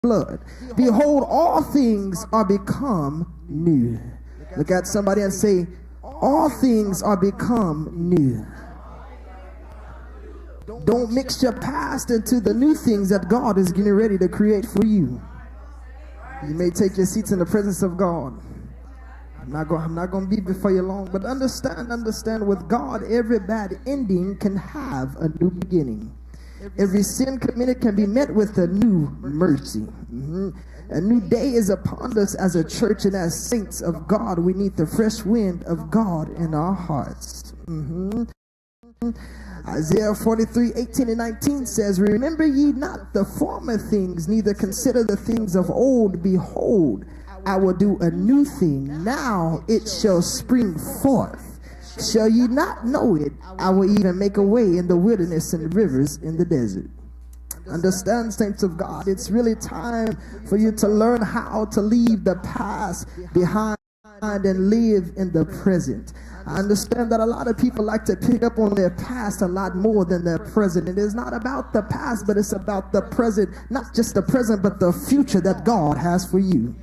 blood. Behold, all things are become new. Look at somebody and say, all things are become new. Don't mix your past into the new things that God is getting ready to create for you. You may take your seats in the presence of God. I'm not going to be before you long, but understand with God, every bad ending can have a new beginning. Every sin committed can be met with a new mercy. A new day is upon us as a church, and as saints of God, we need the fresh wind of God in our hearts. Isaiah 43:18-19 says, remember ye not the former things, neither consider the things of old. Behold, I will do a new thing. Now it shall spring forth. Shall ye not know it? I will even make a way in the wilderness and rivers in the desert. Understand, saints of God, it's really time for you to learn how to leave the past behind and live in the present. I understand that a lot of people like to pick up on their past a lot more than their present. It is not about the past, but it's about the present. Not just the present, but the future that God has for you.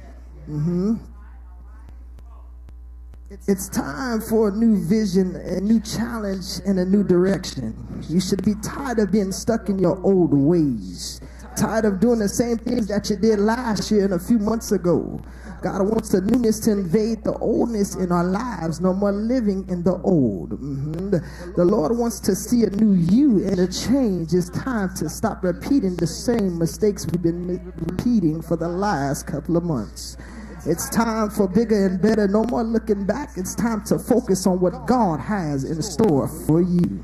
It's time for a new vision, a new challenge, and a new direction. You should be tired of being stuck in your old ways. Tired of doing the same things that you did last year and a few months ago. God wants the newness to invade the oldness in our lives. No more living in the old. The Lord wants to see a new you and a change. It's time to stop repeating the same mistakes we've been repeating for the last couple of months. It's time for bigger and better. No more looking back. It's time to focus on what God has in store for you.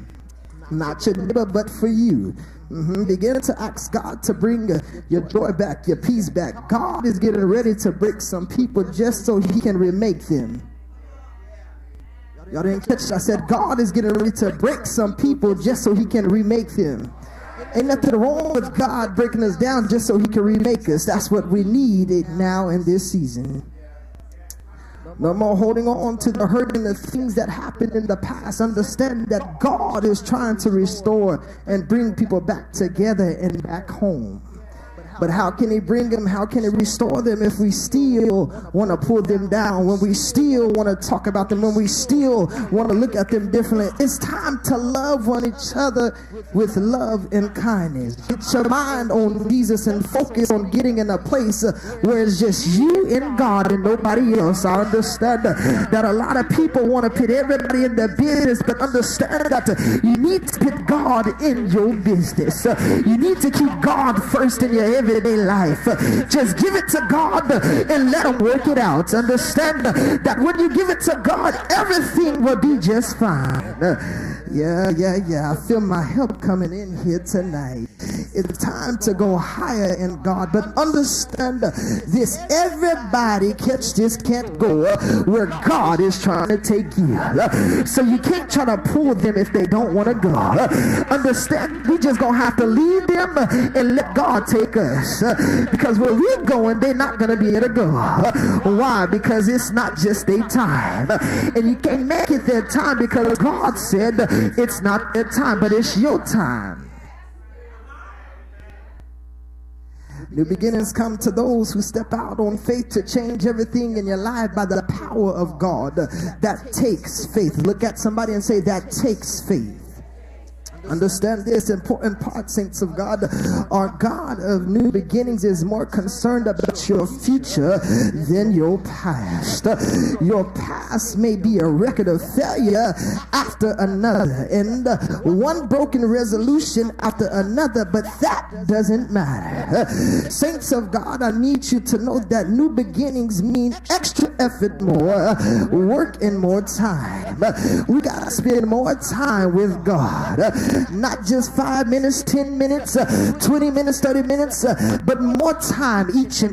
Not your neighbor, but for you. Begin to ask God to bring your joy back, your peace back. God is getting ready to break some people just so he can remake them. Y'all didn't catch it. I said God is getting ready to break some people just so he can remake them. Ain't nothing wrong with God breaking us down just so he can remake us. That's what we need now in this season. No more holding on to the hurt and the things that happened in the past. Understand that God is trying to restore and bring people back together and back home. But how can he bring them? How can he restore them if we still want to pull them down? When we still want to talk about them? When we still want to look at them differently? It's time to love one each other with love and kindness. Get your mind on Jesus and focus on getting in a place where it's just you and God and nobody else. I understand that a lot of people want to put everybody in their business, but understand that you need to put God in your business. You need to keep God first in your everyday life. Just give it to God and let him work it out. Understand that when you give it to God, everything will be just fine. Yeah. I feel my help coming in here tonight. It's time to go higher in God, but understand this. Everybody, catch this, can't go where God is trying to take you. So you can't try to pull them if they don't want to go. Understand, we just gonna have to leave them and let God take us. Because where we're going, they're not going to be able to go. Why? Because it's not just their time. And you can't make it their time because God said it's not their time, but it's your time. New beginnings come to those who step out on faith to change everything in your life by the power of God. That takes faith. Look at somebody and say, that takes faith. Understand this important part, saints of God. Our God of new beginnings is more concerned about your future than your past. Your past may be a record of failure after another, and one broken resolution after another, but that doesn't matter. Saints of God, I need you to know that new beginnings mean extra effort, more work, and more time. We gotta spend more time with God. Not just 5 minutes, 10 minutes, 20 minutes, 30 minutes, but more time each and every